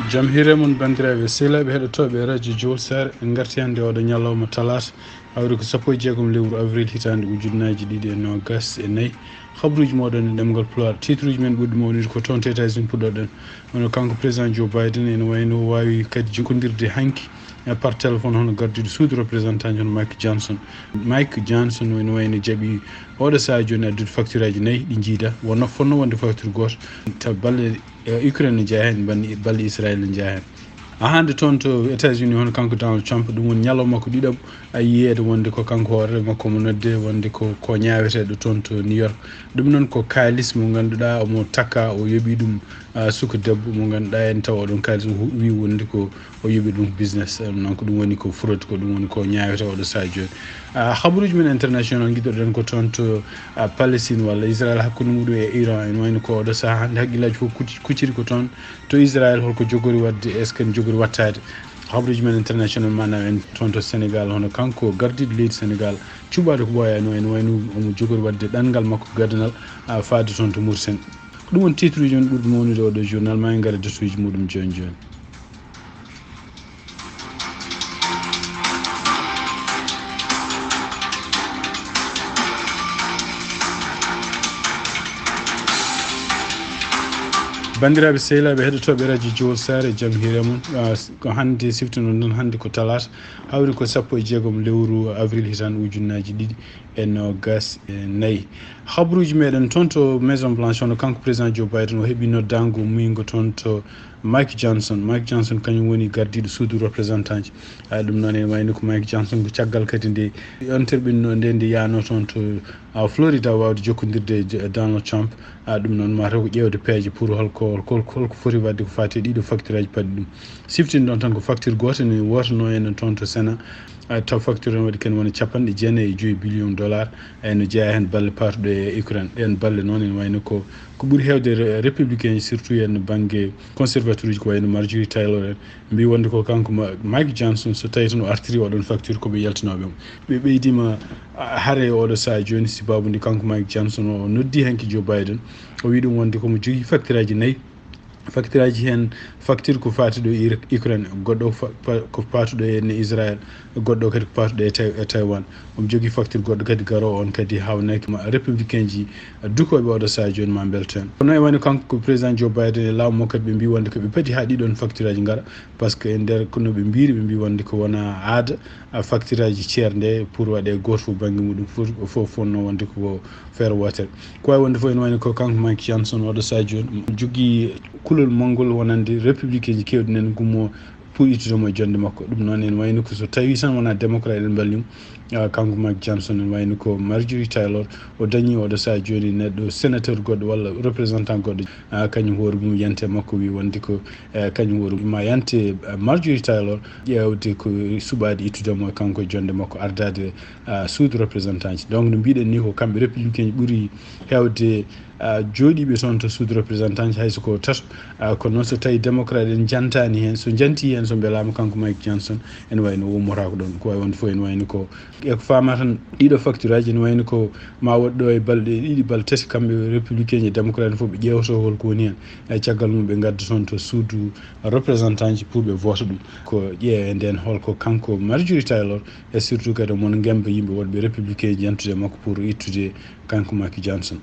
jam hiire mon bandiraɓe sehlaɓe heɗotoɓe radio Diol Sare en garti hannde oɗo ñalawma talata hawri ko 16 lewru avril hitande ujunnaji 2024 habruji moɗon e ɗemgal pulaar titre uji men ɓurɗi mawnude ko toon États-Unis puɗɗoɗen hono kanko président Joe Biden ene wayno wawi kadi jokkodirde hanki par téléphone hono garduɗo suudu représentant hono Mike Johnson ene wayno jaaɓi oɗo saha joni addude facture aji 4 ɗi jiida wonno fonno wonde facture goto taw balle Ukraine ne jeeya hen balle Israël ne jeeya hen hande toon to États-Unis hono kanko Donald Trump ɗum woni ñalawma makko ɗiɗaɓo yiyede wonde ko kanko hoore makko mo nodde wonde ko ñaweteɗo toon to New York ɗum noon ko kalis mo ganduɗa omo takka o yooɓi ɗum suka debbo mo ganduɗa en taw oɗon kalis wi wonde ko o yooɓi ɗum business noon ko ɗum woni ko fraude ko ɗum woni ko ñawete oɗo saha joni habaruji men international guiɗoɗen ko toon to Palestine walla Israël hakkude muɗum e Iran en wayno ko oɗo saha hande haqqillaji fof kucciri ko toon to Israël holko jogori wadde est ce que ne jogori wattade habaruji men international manam en toon to Sénégal hono kanko gardiɗo leydi Sénégal cuɓade ko ɓoyano en wayno omo jogori wadde ɗanngal makko gadanal faade toon to Mauritanie ɗum woni titre uji men ɓurɗi mawnude oɗo journal ma en gara datuji muɗum joni joni bandiraɓe sehlaɓe heɗotoɓe radio Diol Sare jaam hiire mon ko hande siftino noon hande ko talata hawri ko 16 lewru avril hitande ujunnaji 2024 habruji meɗen toon to Maison Blanche hono kanko président Joe Biden o heeɓi noddango muyingo toon to Mike Johnson kañum woni gardiɗo suudu représentant ji ɗum noon en wayno ko Mike Johnson ko caggal kadi nde interɓinno nde yano toon to Florida wawde jokkodirde Donald Trump ɗum noon mataw ko ƴewde peeje pour holko foti wadde ko fati ɗiɗo facture aji padɗi ɗum siftini ɗon tan ko facture goto ne wotono en toon to Sénat taw facture on waɗi ken woni 95 billion dollar eno jeeya hen balle patuɗo e Ukraine ɗen balle noon en wayno ko ɓuuri hewde républicain surtout en banggue conservateur uji ko wayno Marjorie Taylor en mbi wonde ko kanko Mike Johnson so tawi tan o artiri oɗon facture koɓe yaltinoɓemo ɓe ɓeydima haare oɗo saha joni sibabude kanko Mike Johnson o noddi hanki Joe Biden o wi ɗum wonde komo jogui facture aji 4 facture aji hen facture ko fatuɗo Ukraine goɗɗo ko patuɗo e Israël goɗɗo kadi ko patuɗo e Taiwan omo jogui facture goɗɗo kadi garowo on kadi hawnaki républicain ji dukoɓe oɗo saha joni ma belten kono e wayno kanko président Joe Biden e laamu makko kadi ɓe mbi wonde koɓe paadi ha ɗiɗon facture aji gara par ce que e nder kono ɓe mbiri ɓe mbi wonde ko wona aada facture aji ceer nde pour waɗe goto fof banggue muɗum fof fonno wonde ko feere wotere ko wawi wonde fof ene wayno ko kanko Mike Johnson oɗo saha joni jogui kulol mongol wonande républicain ji kewɗi nen gummo pour ittudemo e jonde makko ɗum noon en wayno ko so tawi tan wona démocrate en ballimo kanko Mike Johnson en wayno ko Marjorie Taylor o dañi oɗo saha joni neɗɗo sénateur goɗɗo walla représentant goɗɗo kañum hoore mum yante makko wi wonde ko kañum hoore ma yante Marjorie Taylor ƴewde ko suɓade ittudemo e kanko e jonde makko ardade suudu représentant ji donc no mbiɗen ni ko kamɓe républicain ji ɓuuri hewde jooɗiɓe toon to suudu représentant ji hayso ko tato kono noon so tawi démocrate en jantani hen so janti hen so beelama kanko Mike Johnson en wayno wummota ko ɗon ko wawi wonde fof en wayno ko eko fama tan ɗiɗo facture aji ene wayno ko ma waɗɗo e balɗe ɗiɗi balɗe tati kamɓe républicain et démocrate fof ɓe ƴewto holko woni hen e caggal mum ɓe gadda toon to suudu représentant ji pour ɓe vote ɗum ko ƴeewe nden holko kanko Marjorie Taylor et surtout kadi mon gemba yimɓe wonɓe républicain ji yantude makko pour ittude kanko Mike Johnson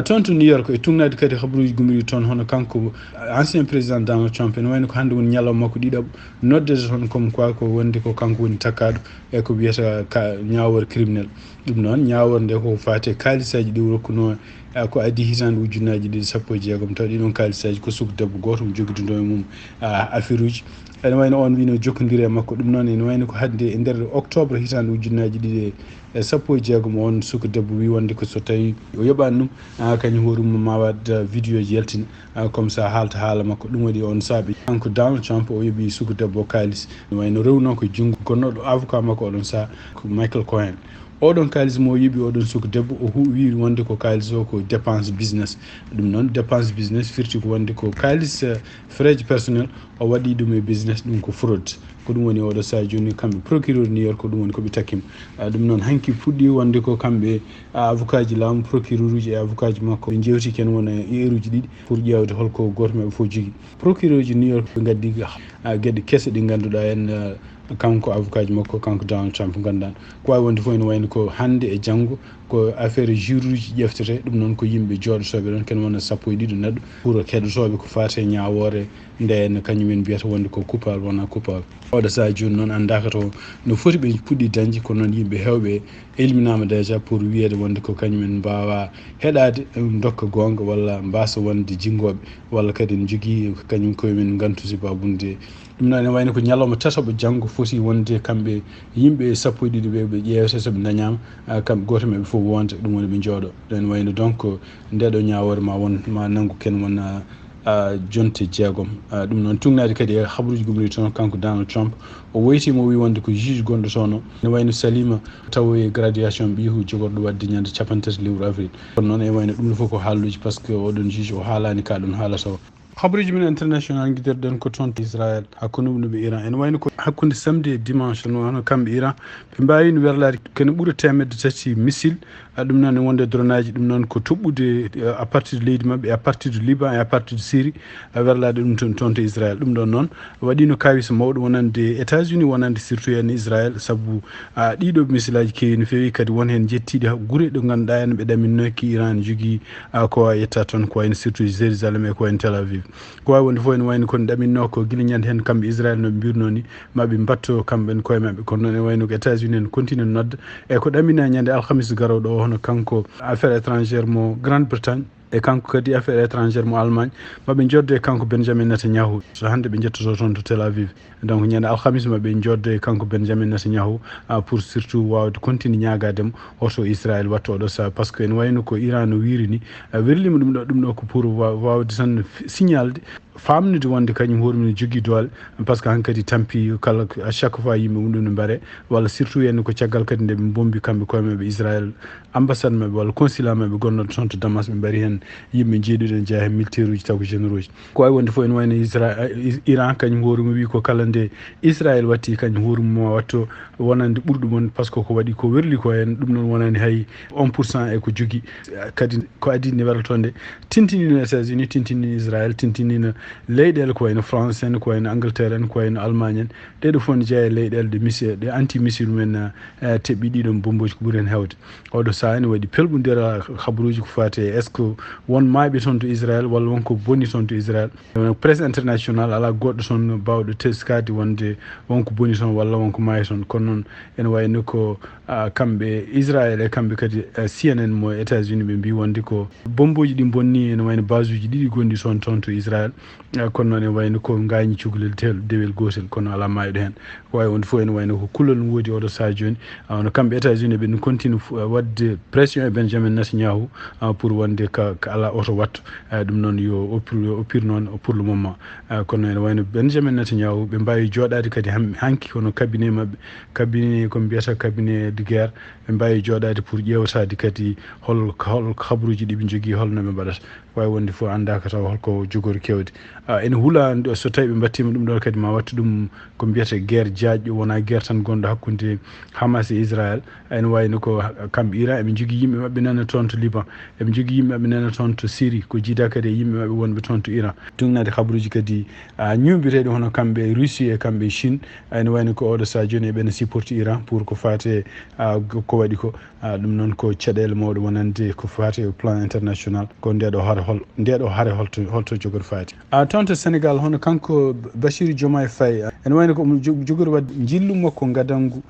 toon to New York e tugnade kadi habruji gumiri toon hono kanko ancien président Donald Trump ene wayno ko hande woni ñalawma makko ɗiɗaɓo noddede toon comme quoi ko wonde ko kanko woni takkaɗo e ko wiyata ñawor criminel ɗum noon ñawor nde ko fate kalisaji ɗi rokkuno ko addi hitande ujunnaji 2016 taw ɗiɗon kalisaji ko suka debbo goto mo jogguiduno e mum affaire uji ene wayno on wino jokkodiri e makko ɗum noon ene wayno ko hande e nder octobre hitande ujunnaji 2016 on suka debbo wi wonde ko so tawi o yoɓani ɗum kañum hoore mum ma wadda vidéo ji yaltina comme ça haalta haala makko ɗum waɗi on saabi kanko Donald Trump o yoɓi suka debbo kalis ene wayno rewno ko junggo gonnoɗo avocat makko oɗon saha ko Michael Cohen oɗon kalis mo yiɓi oɗon suku debbo o wiiri wonde ko kalis o ko dépense business ɗum noon dépense business firti ko wonde ko kalis frais personnel o waɗi ɗum e business ɗum ko fraude ko ɗum woni oɗo sa joni kamɓe procureur New York ko ɗum woni koɓe takkima ɗum noon hanki puɗɗi wonde ko kamɓe avocat ji laamu procureur uji e avocat ji makko ɓe jewti ken wona heure uji ɗiɗi pour ƴewde holko goto maɓe fof jogui procureur ji New York ɓe gaddi gueɗe kesse ɗi ganduɗa en kanko avocat ji makko kanko Donald Trump ganduɗa ko wawi wonde fof ene wayno ko hande e janggo ko affaire jury uji ƴeftete ɗum noon ko yimɓe joɗotoɓe ɗon ken wona 12 neɗɗo pour keɗotoɓe ko fate ñawore nden kañumen mbiyata wonde ko coupable wona coupable oɗo sa joni noon andaka to no foti ɓe puɗɗi dañde ko noon yimɓe hewɓe éliminama déjà pour wiyede wonde ko kañumen mbawa heɗade dokka gonga walla mbasa wonde jinggoɓe walla kadi ne jogui kañum koyemen gantude babunde ɗum noon ene wayno ko ñalawma tataɓo janggo foti wonde kamɓe yimɓe 12 ɓe ƴewete soɓe dañama kamɓe goto maɓe fof wonta ɗum woni ɓe jooɗo ɗen wayno donc ndeɗo ñawore ma nanggu ken wona jonte jeegom ɗum noon tugnade kadi e habaruji gumri toon kanko Donald Trump o woytima o wi wonde ko juge gonɗo toon o ne wayno salima taw e graduation ɓiihu jogorɗo wadde ñande 13 lewru avril kono noon e wayno ɗum ɗo fof ko haalluji par ce que oɗon juge o haalani ka ɗum haalata o habaruji men international guiderɗen ko toon Israël hakkude mum ɓe Iran ene wayno ko hakkude samedi e dimanche no kamɓe Iran ɓe mbawi no werlade kene ɓuura 3 missile ɗum noon e wonde drone aji ɗum noon ko toɓɓude à partir de leydi mabɓe à partir du Liban et à partir de Syrie werlade ɗum toon to Israël ɗum ɗon noon waɗino kawisa mawɗo wonande États-Unis wonande surtout en Israël saabu ɗiɗo missile aji kewi no fewi kadi won hen jettiɗi guure ɗo ganduɗa en ɓe ɗaminnoki Iran ne jogui ko wawi yetta toon ko wayno surtout Jérusalem e ko wayno Tel Aviv ko wawi wonde fof ene wayno kono ɗaminno ko guila ñande hen kamɓe Israël noɓe mbirno ni maɓe mbatto kamɓen koye mabɓe kono noon ene wayno ko États-Unis en continue nodda e ko ɗamina ñande alkamisa garoɗo o hono kanko affaire étrangère mo Grande-Bretagne e kanko kadi affaire étrangère mo Allemagne maɓe joddo e kanko Benjamin Netanyahu so hande ɓe jettoto toon to Tel Aviv donc ñande alkamisa maɓe joddo e kanko Benjamin Netanyahu pour surtout wawde continue ñagademo oto Israël watta oɗo saaha par ce que ene wayno ko Iran no wiiri ni werlima ɗum ɗo ko pour wawde tan signalde famnude wonde kañum hoorumne jogui doole par ce que hankkadi tampi kala à chaque fois yimɓe mum ɗum ne mbaɗe walla surtout henna ko caggal kadi nde ɓe bombi kamɓe koye mabɓe Israël ambassade mabɓe walla consulat mabɓe gonnoɗo toon to Damas ɓe mbaɗi hen yimɓe jeeɗuɗo ne jeeya hen militaire uji taw ko généraux ji ko wawi wonde fof ene wayno Iran kañum hooruma wi ko kala nde Israël watti kañum hooruma watto wonande ɓurɗo mon par ce que ko waɗi ko werli ko hen ɗum noon wonani hay 1% e ko jogui kadi ko adi nde waɗato nde tintinino États-Unis tintinino Israël tintinino leyɗele ko wayno France en ko wayno Angleterre en ko wayno Allemagne en ɗeɗo fof ne jeeya leyɗele de missile ɗe anti missile men teɓɓi ɗiɗon bomboji ko ɓuuri hen hewde oɗo saaha ne waɗi pelɓodira habaruji ko fate est ce que won maaɓe toon to Israël walla wonko boni toon to Israël presse international ala goɗɗo toon bawɗo teskade wonde wonko boni toon walla wonko maayi toon kono noon ene wayno ko kamɓe Israël e kamɓe kadi CNN mo États-Unis ɓe mbi wonde ko bomboji ɗi bonni ene wayno base uji ɗiɗi gonɗi toon to Israël kono noon ene wayno ko gañi cukalel dewel gotel kono ala mayɗo hen ko wawi wonde fof ene wayno ko kulol no woodi oɗo saha joni no kamɓe États-Unis ɓe continue wadde pression e Benjamin Netanyahu pour wonde ka ala oto wattu ɗum noon yo oppir noon pour le moment kono ene wayno Benjamin Netanyahu ɓe mbawi joɗade kadi hanki kono cabinet mabɓe cabinet ko mbiyata cabinet de guerre ɓe mbawi joɗade pour ƴewtade kadi hol habaruji ɗiɓe jogui holno ɓe mbaɗata wawi wonde fof andaka taw holko jogori kewde ene huula so tawi ɓe mbattima ɗum ɗo kadi ma wattu ɗum ko mbiyata guerre jaajƴo wona guerre tan gonɗo hakkude Hamas e Israël ene wayno ko kamɓe Iran eɓe jogui yimɓe mabɓe nana toon to Liban eɓe jogui yimɓe mabɓe nana toon to Syrie ko jiida kadi e yimɓe mabɓe wonɓe toon to Iran tugnade habaruji kadi ñuɓireɗe hono kamɓe Russie e kamɓe Chine ene wayno ko oɗo saha joni eɓene supporte Iran pour ko fate ko waɗi ko ɗum noon ko caɗele mawɗe wonande ko fate plan international ko ndeɗo haare holto jogori fati toon to Sénégal hono kanko Bassirou Diomaye Faye ene wayno ko jogori wadde jillu makko gadangu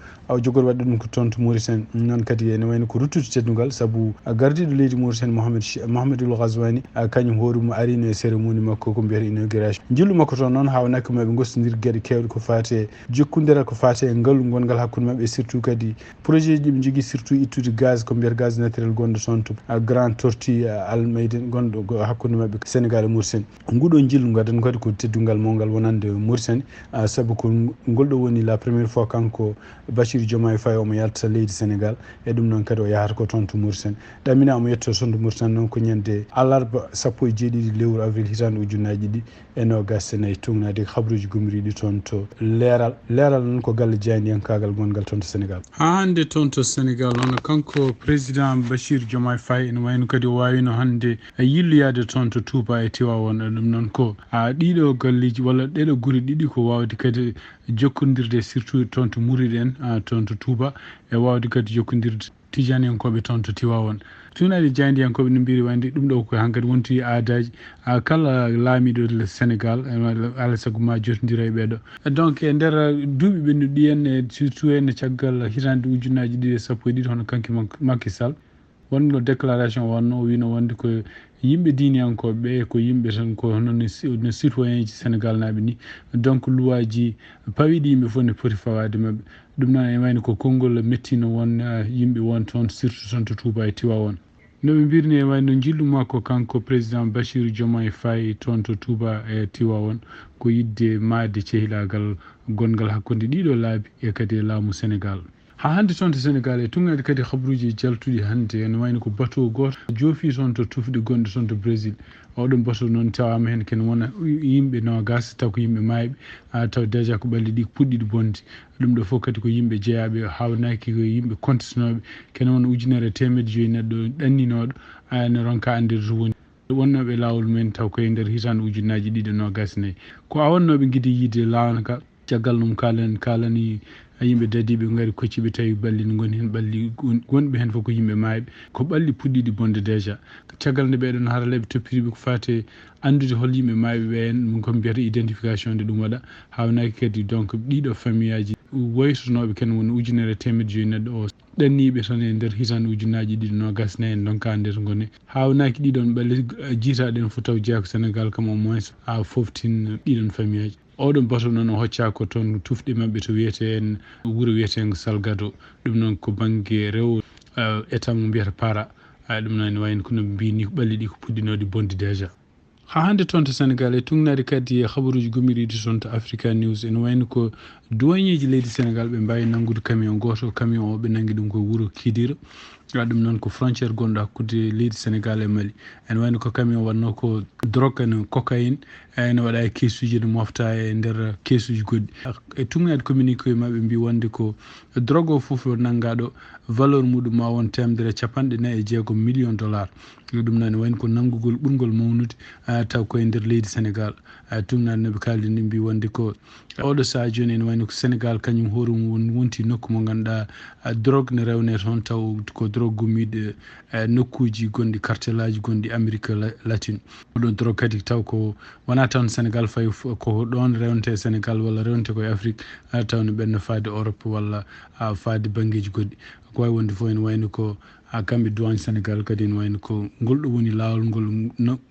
jogori wadde ɗum ko toon to Mauritanie noon kadi ene wayno ko ruttude teddugal saabu gardiɗo leydi Mauritanie Mouhamadoul Ghazouani kañum hooruma arino e cérémonie makko ko mbiyata inauguration jillu makko toon noon hawnaki maɓe gostodir gueɗe kewɗe ko fate jokkodiral ko fate e ngaalu gongal hakkude mabɓe surtout kadi projet ji ɓe jogui surtout ittude gaz ko mbiyata gaz naturel gonɗo toon to Grand Tortue Almeida gonɗo hakkude mabɓe Sénégal e Mauritanie nguɗo jillu gadan kadi ko teddungal mongal wonande Mauritanie sabu ko ngolɗo woni la première fois kanko Bachir Diomaye Faye omo yalta leydi Sénégal e ɗum noon kadi o yahata ko toon to Mauritanie ɗamina omo yetto toon to Mauritanie noon ko ñande alarba 17 lewru avril hitande ujunnaji ɗi e nogas nayyi tugnade habruji gumriɗi toon to leeral noon ko galle jeyandiyankagal gongal toon to Sénégal ha hande toon to Sénégal hono kanko président Bachir Diomaye Faye ene wayno kadi o wawino hande yilloyade toon to Touba e Tivaouane ɗum noon ko ɗiɗo galleji walla ɗeɗo guure ɗiɗi ko wawde kadi jokkodirde surtout toon to Mouride en toon to Touba e wawde kadi jokkodirde tijaniyankoɓe toon to Tivaouane tunaɗe jeyandiyankoɓe no mbiri wayde ɗum ɗo ko hankkadi wonti aadaji kala laamiɗo Sénégal alay saago ma jotodira e ɓeɗo donc e nder duuɓi ɓennuɗi en e surtout ene caggal hitande ujunnaji ɗiɗi e sappo e ɗiɗi hono kanki Macky Sall wonno déclaration wonno o wino wonde ko yimɓe diiniyankoɓe ko yimɓe tan ko hono no citoyen ji Sénégal naaɓe ni donc luwaji pawiɗi yimɓe fof ne poti fawade mabɓe ɗum noon ene wayno ko konngol mettino won yimɓe won toon surtout toon to Touba e Tivaouane no ɓe mbirni e wayno jilluma ko kanko président Bachir Diomaye Faye toon to Touba e Tivaouane ko yidde maade cehilagal gongal hakkude ɗiɗo laabi e kadi e laamu Sénégal ha hande toon to Sénégal e tungade kadi habruji jaltuɗi hande ene wayno ko bateau goto joofi toon to tufde gonɗe toon to Brésil oɗon bateau noon tawama hen ken wona yimɓe nogas taw ko yimɓe mayɓe taw déjà ko ɓalli ɗi puɗɗiɗi bonde ɗum ɗo fof kadi ko yimɓe jeeyaɓe hawnaki ko yimɓe contesnoɓe ken wona 1.5 neɗɗo ɗanninoɗo ne ronka andir to woni wonnoɓe lawol mumen taw koye nder hitande ujunnaji ɗiɗi nogas nayyi ko awonnoɓe guiɗi yiide lawanaka caggal ɗum kalani yimɓe dadiɓe gaari kocciɓe tawi balli ne goni hen ɓalli gonɓe hen fof ko yimɓe mayɓe ko ɓalli puɗɗiɗi bonde déjà caggal nde ɓeɗon haraleɓe toppiriɓe ko fate andude hol yimɓe mayɓe ɓe en ko mbiyata identification nde ɗum waɗa hawnaki kadi donc ɗiɗo famille aji waytotonoɓe ken woni 1.5 neɗɗo o ɗanniɓe tan e nder hitande ujunnaji ɗiɗi nogas nayyi en donka nder gone hawnaki ɗiɗon ɓalle jiitaɗen fof taw jeeya ko Sénégal kam au moins ha foftin ɗiɗon famille aji oɗon bato noon o hoccako toon tufɗe mabɓe to wiyete en wuuro wiyetego Salgado ɗum noon ko banggue rewo état mo mbiyata para ɗum noon ne wayno kono mbini ko ɓalli ɗi ko puɗɗinode bonde déjà ha hande toon to Sénégal e tugnade kadi e habaruji gomiriɗi toon to Africa News ene wayno ko douanier leydi Sénégal ɓe mbawi nanggude camion goto camion o ɓe nangui ɗum ko wuuro Kidira ɗum noon ko frontiére gonɗo hakkude leydi Sénégal e Mali ene wayno ko camion wanno ko drogue ene cocaïne ene waɗa e keesuji ne mofta e nder keesuji goɗɗi e tugnade communiqué mabɓe mbi wonde ko drogue o foof o nanggaɗo valeur muɗum ma won $4.4 million ɗum noon ne wayno ko nanggugol ɓurgol mawnude taw koye nder leydi Sénégal tugnade noɓe kaldini mbi wonde ko oɗo saaha joni ene wayno ko Sénégal kañum hoorumum wonti nokku mo ganduɗa drogue ne rewne toon taw ko drogue gummiɗe nokkuji gonɗi cartel aji gonɗi Amérique latine oɗon drogue kadi taw ko wona tan Sénégal fayi ko ɗon rewnete Sénégal walla rewnete koye Afrique taw ne ɓenno faade Europe walla faade banggueji goɗɗi ko wawi wonde fof ene wayno ko kamɓe douane Sénégal kadi ene wayno ko ngolɗo woni lawol ngol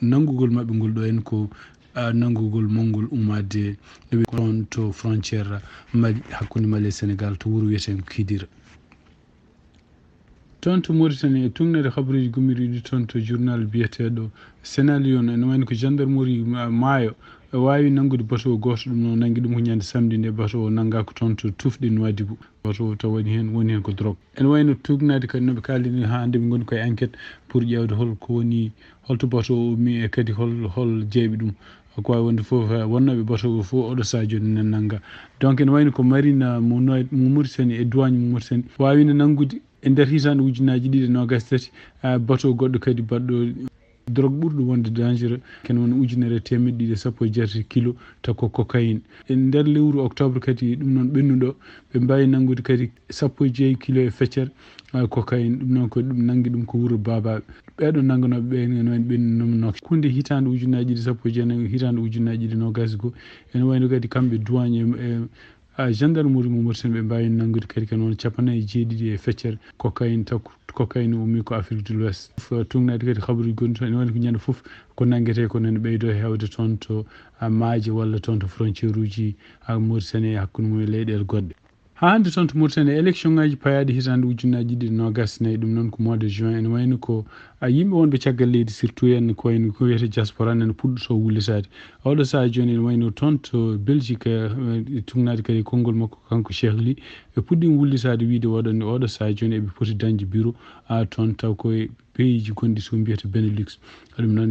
nanggugol mabɓe ngol ɗo en ko nanggugol mawgol ummade ɗon to frontiére Mali hakkude Mali e Sénégal to wuuro wiyeten Kidira toon to Mauritanie e tugnede habaruji gomiriɗi toon to journal biyeteɗo Sénalion ene wayno ko gendarmerie maayo wawi nanggude bateau goto ɗum noon nangui ɗum ko ñande samedi nde bateau o nangga ko toon to tufɗe Nouadhibou bateau taw woni hen ko drogue ene wayno tugnade kadi noɓe kaldini ha hande ɓe goni koye enquête pour ƴewde holko woni holto bateau o ummi e kadi hol jeeɓi ɗum ko wawi wonde foof wonnoɓe bateau o fof oɗo saaha joni ne nangga donc ene wayno ko marine mo Mauritanie e douane mo Mauritanie wawino nanggude e nder hitande ujunnaji ɗiɗi nogas tati bateau goɗɗo kadi baɗɗo drogue ɓurɗo wonde dangereux ken woni 1.2 kilo taw ko cocaïne e nder lewru octobre kadi ɗum noon ɓennuɗo ɓe mbawi nanggude kadi 15 kilo e feccere cocaïne ɗum noon ko ɗum nangui ɗum ko wuuro babaɓe ɓeɗo nangganoɓe ɓe ene wayno ɓennunomno kunde hitande ujunnaji ɗiɗi 19 hitande ujunnaji ɗiɗi nogas go ene wayno kadi kamɓe douane gendarmerie mo Mauritanie ɓe mbawi nanggude kadi kan won 17 e feccere cocaïne taw cocaïne ummi ko Afrique de l'Ouest tugnade kadi habaruji gonɗi toon ene wayno ko ñande foof ko nanguete ko nene ɓeydo hewde toon to maaje walla toon to frontiére uji Mauritanie e hakkude mum e leyɗele goɗɗe hande toon to Mauritanie élection ngaji payade hitande ujunnaji ɗiɗi nogas nayyi ɗum noon ko mois de juin ene wayno ko yimɓe wonɓe caggal leydi surtout en ko wayno ko wiyete diaspora nene puɗɗoto wullitade oɗo saaha joni ene wayno toon to Belgique tugnade kadi konngol makko kanko Cheikh Ly ɓe puɗɗima wullitade wiide oɗo saaha joni eɓe poti dañde bureau toon taw koye pays ji gonɗi to mbiyata Benelux ɗum noon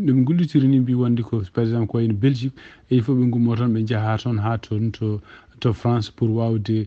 noɓe gullitiri ni mbi wonde ko par exemple ko wayno Belgique il faut ɓe gummo toon ɓe jaaha toon ha toon to France pour wawde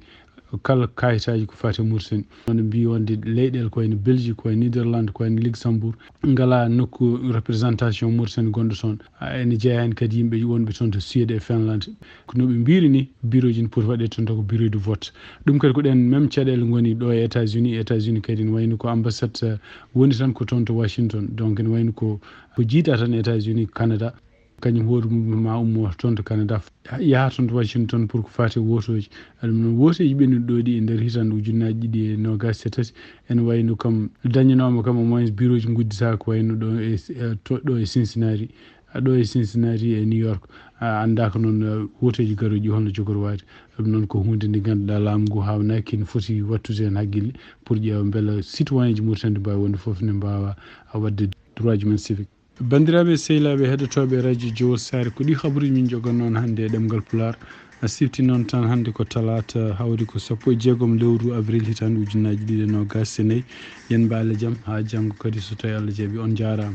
kala kayitaji ko fati Mauritanie noon mbi wonde leyɗele ko wayno Belgique ko wayno Netherlands ko wayno Luxembourg ngala nokku représentation Mauritanie gonɗo toon ene jeeya hen kadi yimɓe wonɓe toon to Suède e Finlande ko noɓe mbiri ni bureau ji ne poti waɗe toon ko bureau de vote ɗum kadi ko ɗen même caɗele goni ɗo e États-Unis kadi ne wayno ko ambassade woni tan ko toon to Washington donc ne wayno ko jiita tan États-Unis Canada kañum hoore mum ma ummo toon to Canada yaha toon to Washington pour ko fati wotoji ɗum noon woteji ɓennuɗi ɗo ɗi e nder hitande ujunnaji ɗiɗi e nogas e tati ene wayno kam dañanoma kam au moins bureau ji guddita ko wayno ɗo e Cincinnati e New York anda ko noon woteji garoji holno jogori wade ɗum noon ko hunde nde ganduɗa laamu ngu hawnaki ne foti wattude hen haqqille pour ƴeewa beela citoyen ji Mauritanie mbawi wonde foof ne mbawa wadde droit ji men civique bandiraɓe sehilaɓe heɗotoɓe radio Jowol Sare ko ɗi habaruji min jogon noon hannde e ɗemgal Pulaar a sifti noon tan hannde ko talata hawri ko 16 lewru avril hitande ujunnaji ɗiɗi e nogas e nayyi yen mbaale jaam ha janggo kadi so tawi Allah jaaɓi on jarama.